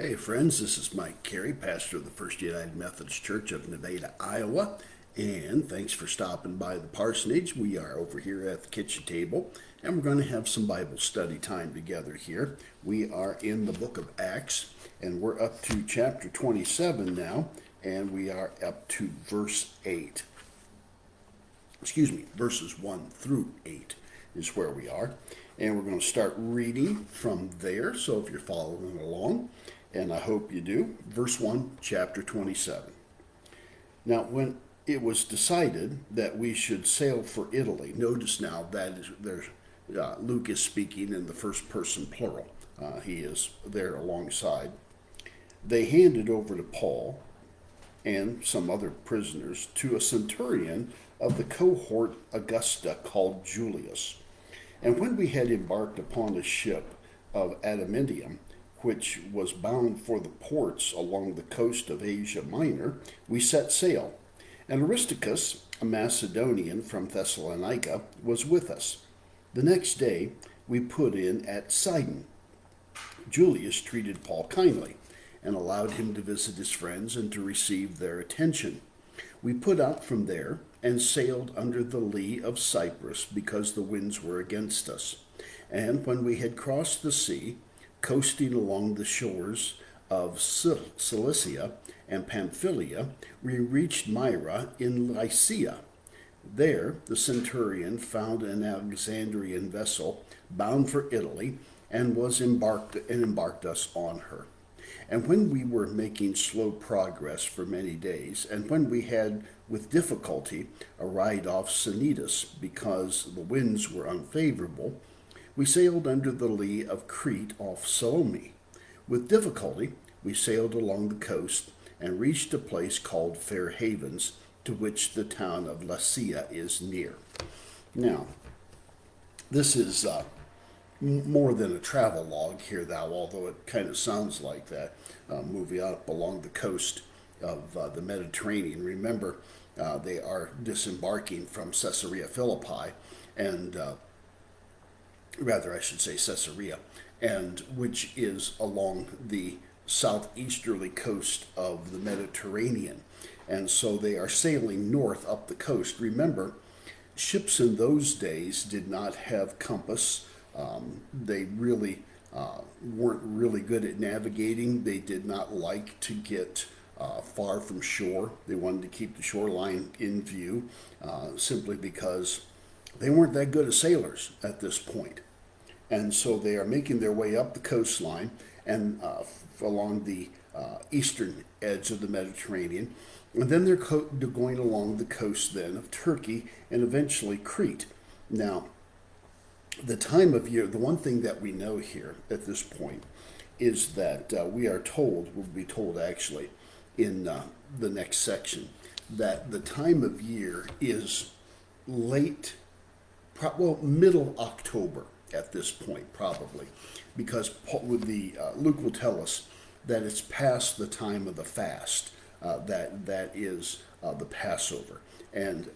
Hey friends, this is Mike Carey, pastor of the First United Methodist Church of Nevada, Iowa, and thanks for stopping by the parsonage. We are over here at the kitchen table, and we're going to have some Bible study time together here. We are in the book of Acts, and we're up to chapter 27 now, and we are up to verse 8. Verses 1 through 8 is where we are. And we're going to start reading from there, so if you're following along, and I hope you do. Verse 1, chapter 27. Now, when it was decided that we should sail for Italy, notice now that Luke is speaking in the first person plural. He is there alongside. They handed over to Paul and some other prisoners to a centurion of the cohort Augusta called Julius. And when we had embarked upon a ship of adamantium, which was bound for the ports along the coast of Asia Minor, we set sail. And Aristarchus, a Macedonian from Thessalonica, was with us. The next day we put in at Sidon. Julius treated Paul kindly and allowed him to visit his friends and to receive their attention. We put out from there and sailed under the lee of Cyprus because the winds were against us. And when we had crossed the sea, coasting along the shores of Cilicia and Pamphylia, we reached Myra in Lycia. There, the centurion found an Alexandrian vessel bound for Italy and embarked us on her. And when we were making slow progress for many days, and when we had with difficulty arrived off Cnidus because the winds were unfavorable, we sailed under the lee of Crete off Salome. With difficulty, we sailed along the coast and reached a place called Fair Havens, to which the town of Lasea is near. Now, this is more than a travel log here, although it kind of sounds like that, moving up along the coast of the Mediterranean. Remember, they are disembarking from Caesarea Philippi, and rather I should say Caesarea, and which is along the southeasterly coast of the Mediterranean. And so they are sailing north up the coast. Remember, ships in those days did not have compass. They really weren't really good at navigating. They did not like to get far from shore. They wanted to keep the shoreline in view simply because they weren't that good as sailors at this point. And so they are making their way up the coastline and along the eastern edge of the Mediterranean. And then they're going along the coast then of Turkey and eventually Crete. Now, the time of year, the one thing that we know here at this point is that we'll be told actually in the next section, that the time of year is middle October at this point, probably, because Luke will tell us that it's past the time of the fast, that is the Passover, and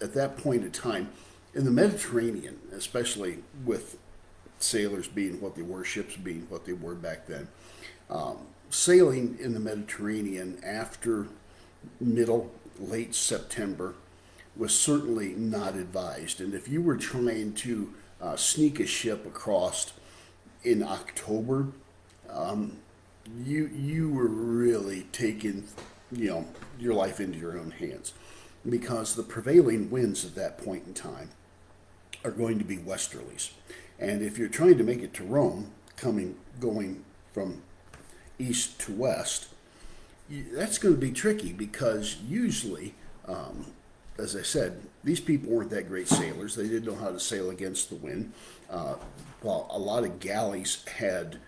at that point in time in the Mediterranean, especially with sailors being what they were, ships being what they were back then, sailing in the Mediterranean after late September was certainly not advised. And if you were trying to sneak a ship across in October, you were really taking your life into your own hands, because the prevailing winds at that point in time are going to be westerlies. And if you're trying to make it to Rome, going from east to west, that's going to be tricky, because usually, as I said, these people weren't that great sailors. They didn't know how to sail against the wind. While a lot of galleys had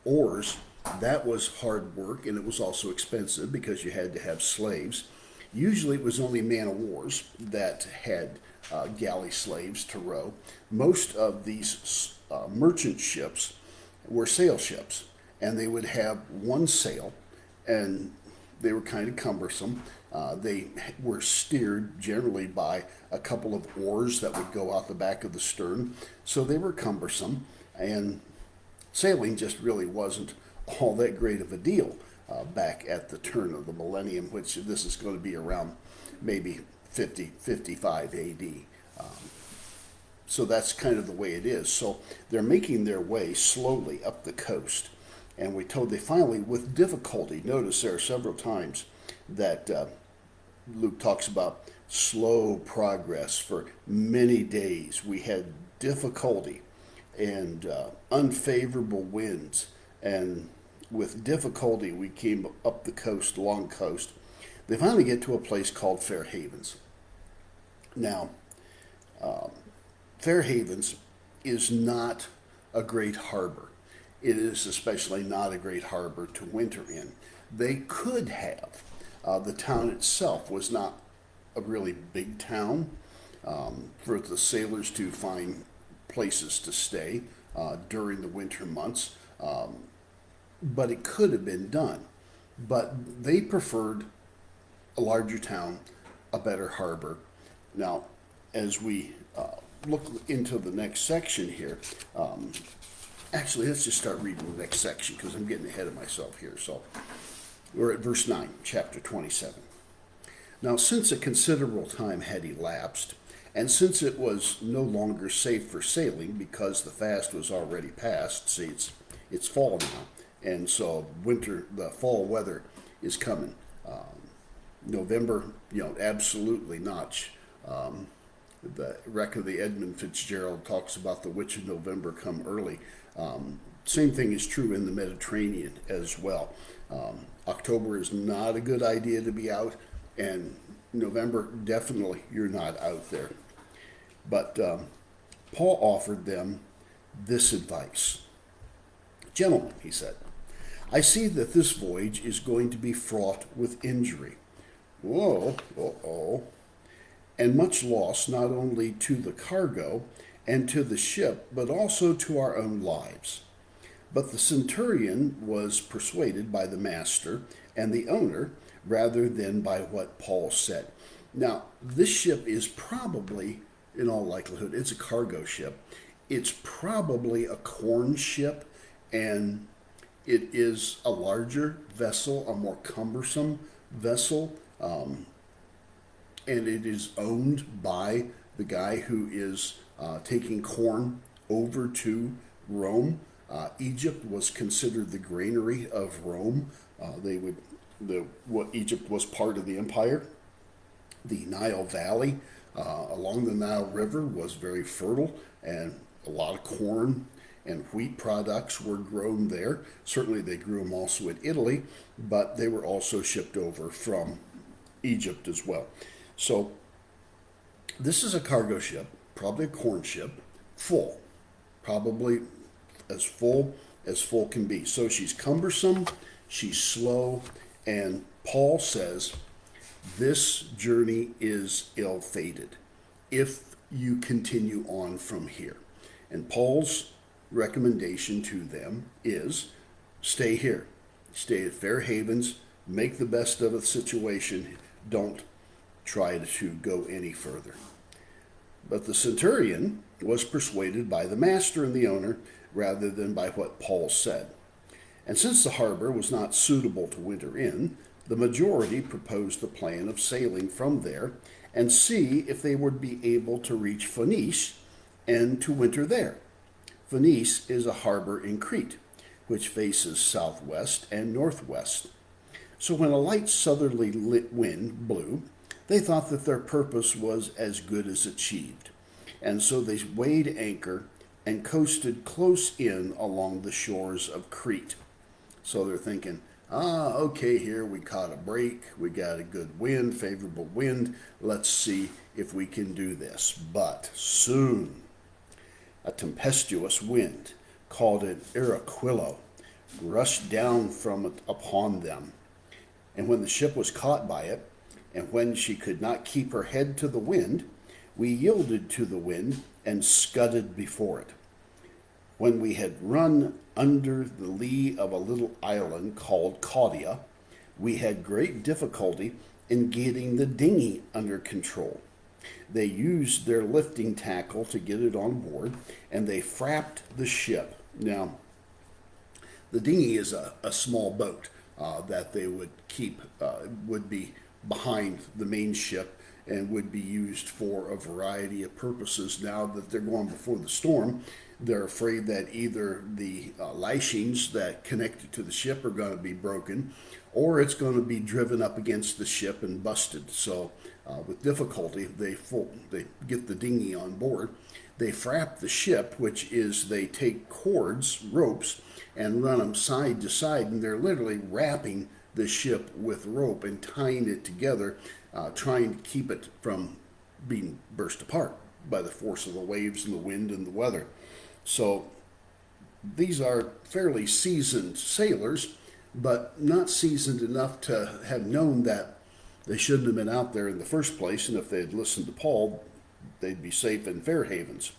oars, that was hard work, and it was also expensive because you had to have slaves. Usually it was only man-of-wars that had galley slaves to row. Most of these merchant ships were sail ships, and they would have one sail, and they were kind of cumbersome. They were steered generally by a couple of oars that would go out the back of the stern, so they were cumbersome, and sailing just really wasn't all that great of a deal back at the turn of the millennium, which this is going to be around maybe 50, 55 AD. So that's kind of the way it is. So they're making their way slowly up the coast. And we told they finally, with difficulty, notice there are several times that Luke talks about slow progress for many days. We had difficulty and unfavorable winds. And with difficulty, we came up the coast, long coast. They finally get to a place called Fair Havens. Now, Fair Havens is not a great harbor. It is especially not a great harbor to winter in. They could have. The town itself was not a really big town for the sailors to find places to stay during the winter months, but it could have been done. But they preferred a larger town, a better harbor. Now, as we look into the next section here, actually, let's just start reading the next section because I'm getting ahead of myself here. So we're at verse 9, chapter 27. Now, since a considerable time had elapsed, and since it was no longer safe for sailing because the fast was already past, see, it's fall now, and so the fall weather is coming. November, absolutely not. The wreck of the Edmund Fitzgerald talks about the witch of November come early. Same thing is true in the Mediterranean as well. October is not a good idea to be out, and November, definitely you're not out there. But Paul offered them this advice. Gentlemen, he said, I see that this voyage is going to be fraught with injury. Whoa, and much loss not only to the cargo and to the ship, but also to our own lives. But the centurion was persuaded by the master and the owner rather than by what Paul said. Now, this ship is probably, in all likelihood, it's a cargo ship. It's probably a corn ship, and it is a larger vessel, a more cumbersome vessel. And it is owned by the guy who is taking corn over to Rome. Egypt was considered the granary of Rome. Egypt was part of the empire. The Nile Valley along the Nile River was very fertile, and a lot of corn and wheat products were grown there. Certainly they grew them also in Italy, but they were also shipped over from Egypt as well. So this is a cargo ship, probably a corn ship, full, probably as full can be. So she's cumbersome, she's slow, and Paul says this journey is ill-fated if you continue on from here. And Paul's recommendation to them is stay here, stay at Fair Havens, make the best of the situation, don't try to go any further. But the centurion was persuaded by the master and the owner rather than by what Paul said. And since the harbor was not suitable to winter in, the majority proposed the plan of sailing from there and see if they would be able to reach Phoenice and to winter there. Phoenice is a harbor in Crete, which faces southwest and northwest. So when a light southerly wind blew, they thought that their purpose was as good as achieved. And so they weighed anchor and coasted close in along the shores of Crete. So they're thinking, okay, here we caught a break. We got a good wind, favorable wind. Let's see if we can do this. But soon, a tempestuous wind, called an Araquillo, rushed down from it upon them. And when the ship was caught by it, and when she could not keep her head to the wind, we yielded to the wind and scudded before it. When we had run under the lee of a little island called Caudia, we had great difficulty in getting the dinghy under control. They used their lifting tackle to get it on board, and they frapped the ship. Now, The dinghy is a small boat that they would keep, would be behind the main ship and would be used for a variety of purposes. Now that they're going before the storm, they're afraid that either the lashings that connect it to the ship are going to be broken, or it's going to be driven up against the ship and busted. So, with difficulty, they get the dinghy on board. They frap the ship, which is they take cords, ropes, and run them side to side, and they're literally wrapping the ship with rope and tying it together, trying to keep it from being burst apart by the force of the waves and the wind and the weather. So these are fairly seasoned sailors, but not seasoned enough to have known that they shouldn't have been out there in the first place, and if they had listened to Paul, they'd be safe in Fair Havens.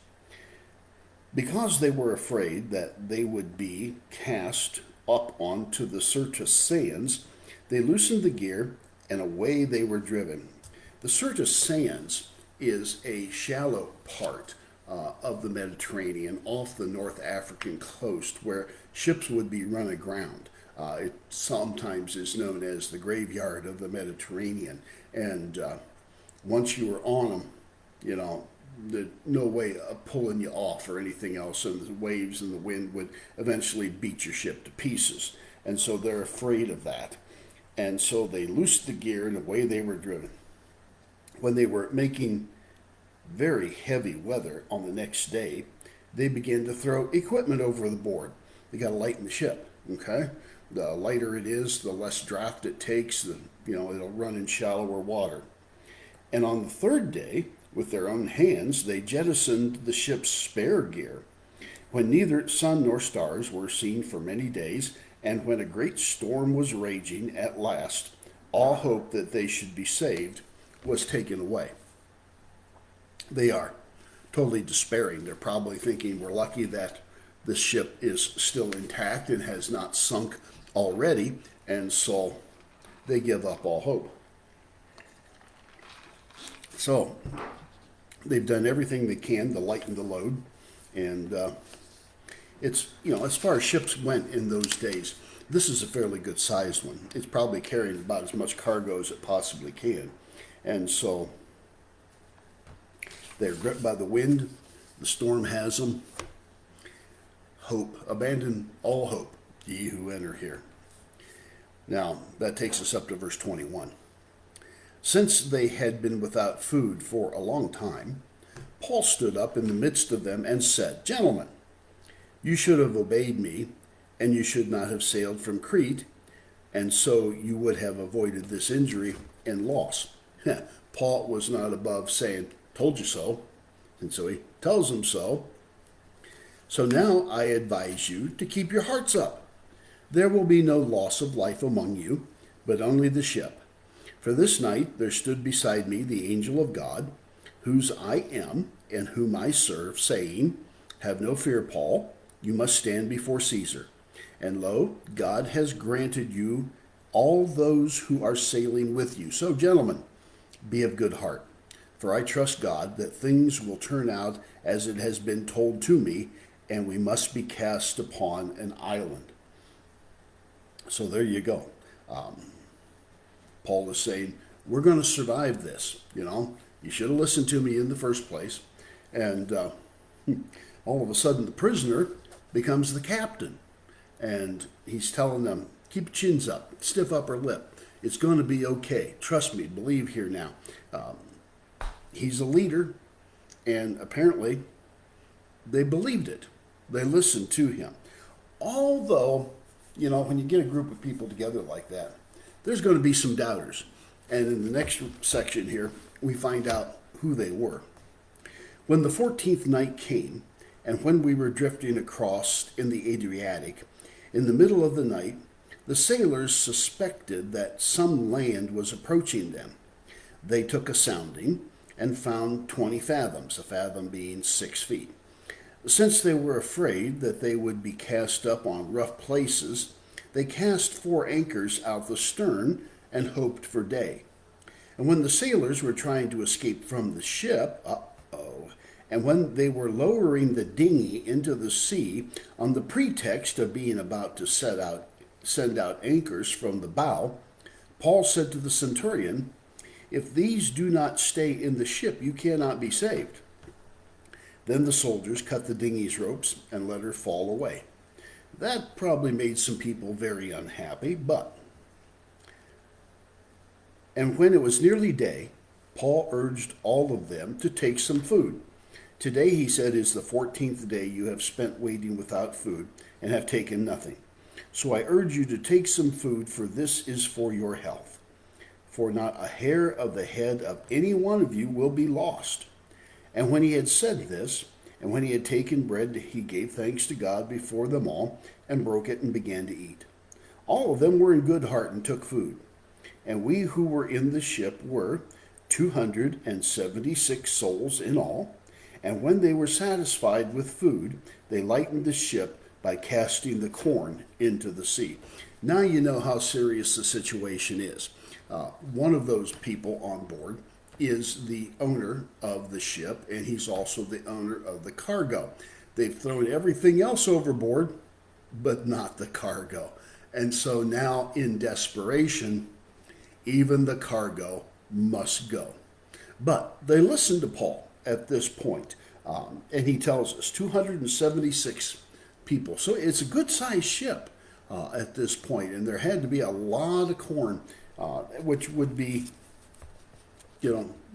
Because they were afraid that they would be cast up onto the Syrtis sands, they loosened the gear, and away they were driven. The Syrtis sands is a shallow part of the Mediterranean off the North African coast where ships would be run aground. It sometimes is known as the graveyard of the Mediterranean. And once you were on them, you know, there's no way of pulling you off or anything else, and the waves and the wind would eventually beat your ship to pieces. And so they're afraid of that. And so they loosed the gear, and away they were driven. When they were making very heavy weather on the next day, they began to throw equipment over the board. They got to lighten the ship, okay? The lighter it is, the less draft it takes, it'll run in shallower water. And on the third day, with their own hands, they jettisoned the ship's spare gear. When neither sun nor stars were seen for many days, and when a great storm was raging at last, all hope that they should be saved was taken away. They are totally despairing. They're probably thinking, we're lucky that this ship is still intact and has not sunk already, and so they give up all hope. So they've done everything they can to lighten the load, and it's, as far as ships went in those days, this is a fairly good sized one. It's probably carrying about as much cargo as it possibly can. And so they're gripped by the wind. The storm has them. Hope. Abandon all hope, ye who enter here. Now, that takes us up to verse 21. Since they had been without food for a long time, Paul stood up in the midst of them and said, Gentlemen, you should have obeyed me, and you should not have sailed from Crete, and so you would have avoided this injury and loss. Paul was not above saying, told you so, and so he tells them so. So now I advise you to keep your hearts up. There will be no loss of life among you, but only the ship. For this night there stood beside me the angel of God, whose I am and whom I serve, saying, Have no fear, Paul, you must stand before Caesar. And lo, God has granted you all those who are sailing with you. So, gentlemen, be of good heart, for I trust God that things will turn out as it has been told to me, and we must be cast upon an island. So there you go. Paul is saying, we're going to survive this. You should have listened to me in the first place. And all of a sudden, the prisoner becomes the captain. And he's telling them, keep your chins up, stiff upper lip. It's going to be okay. Trust me, believe here now. He's a leader, and apparently they believed it. They listened to him. Although, when you get a group of people together like that, there's going to be some doubters. And in the next section here, we find out who they were. When the 14th night came, and when we were drifting across in the Adriatic, in the middle of the night, the sailors suspected that some land was approaching them. They took a sounding and found 20 fathoms, a fathom being 6 feet. Since they were afraid that they would be cast up on rough places, they cast 4 anchors out the stern and hoped for day. And when the sailors were trying to escape from the ship, And when they were lowering the dinghy into the sea on the pretext of being about to send out anchors from the bow, Paul said to the centurion, "If these do not stay in the ship, you cannot be saved." Then the soldiers cut the dinghy's ropes and let her fall away. That probably made some people very unhappy, and when it was nearly day, Paul urged all of them to take some food. "Today," he said, "is the 14th day you have spent waiting without food and have taken nothing. So I urge you to take some food, for this is for your health. For not a hair of the head of any one of you will be lost." And when he had said this, and when he had taken bread, he gave thanks to God before them all, and broke it and began to eat. All of them were in good heart and took food. And we who were in the ship were 276 souls in all. And when they were satisfied with food, they lightened the ship by casting the corn into the sea. Now you know how serious the situation is. One of those people on board is the owner of the ship, and he's also the owner of the cargo. They've thrown everything else overboard, but not the cargo. And so now, in desperation, even the cargo must go. But they listened to Paul at this point, and he tells us 276 people. So it's a good-sized ship at this point, and there had to be a lot of corn, which would be,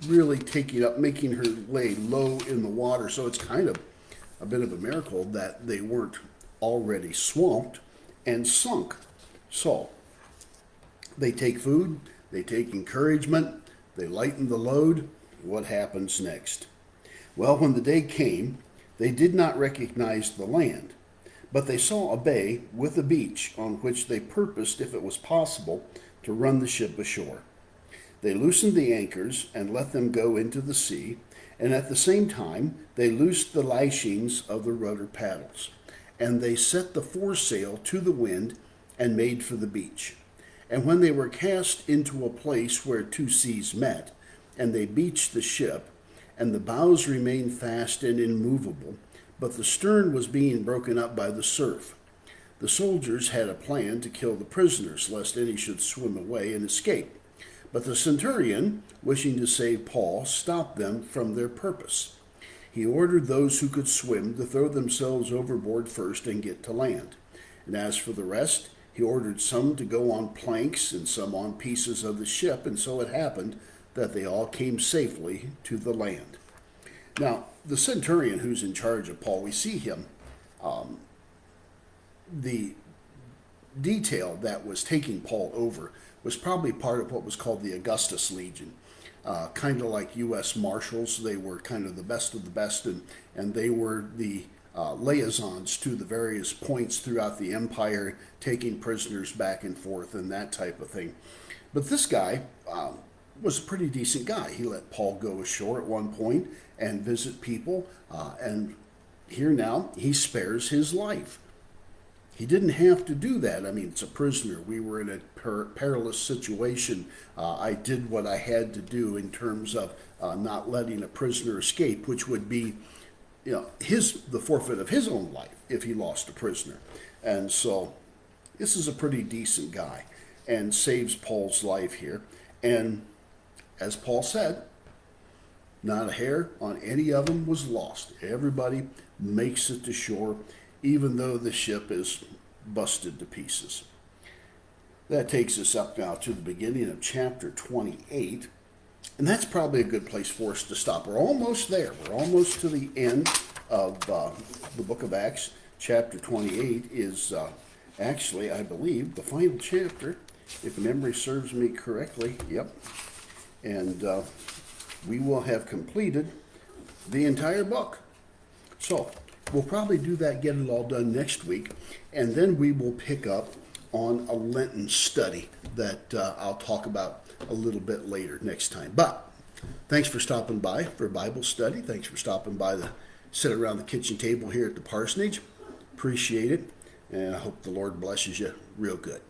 really taking up, making her lay low in the water. So it's kind of a bit of a miracle that they weren't already swamped and sunk. So they take food, they take encouragement, they lighten the load. What happens next? Well, when the day came, they did not recognize the land, but they saw a bay with a beach on which they purposed, if it was possible, to run the ship ashore. They loosened the anchors and let them go into the sea, and at the same time they loosed the lashings of the rudder paddles. And they set the foresail to the wind and made for the beach. And when they were cast into a place where two seas met, and they beached the ship, and the bows remained fast and immovable, but the stern was being broken up by the surf. The soldiers had a plan to kill the prisoners, lest any should swim away and escape. But the centurion, wishing to save Paul, stopped them from their purpose. He ordered those who could swim to throw themselves overboard first and get to land. And as for the rest, he ordered some to go on planks and some on pieces of the ship, and so it happened that they all came safely to the land. Now, the centurion who's in charge of Paul, we see him, the detail that was taking Paul over was probably part of what was called the Augustus Legion. Kind of like U.S. Marshals. They were kind of the best of the best, and they were the liaisons to the various points throughout the empire, taking prisoners back and forth and that type of thing. But this guy was a pretty decent guy. He let Paul go ashore at one point and visit people, and here now he spares his life. He didn't have to do that. I mean, it's a prisoner. We were in a perilous situation. I did what I had to do in terms of not letting a prisoner escape, which would be, the forfeit of his own life if he lost a prisoner. And so this is a pretty decent guy and saves Paul's life here. And as Paul said, not a hair on any of them was lost. Everybody makes it to shore, even though the ship is busted to pieces. That takes us up now to the beginning of chapter 28. And that's probably a good place for us to stop. We're almost there. We're almost to the end of the book of Acts. Chapter 28 is actually, I believe, the final chapter, if memory serves me correctly. Yep. And we will have completed the entire book. So we'll probably do that, get it all done next week, and then we will pick up on a Lenten study that I'll talk about a little bit later next time. But thanks for stopping by for Bible study. Thanks for stopping by to sit around the kitchen table here at the parsonage. Appreciate it, and I hope the Lord blesses you real good.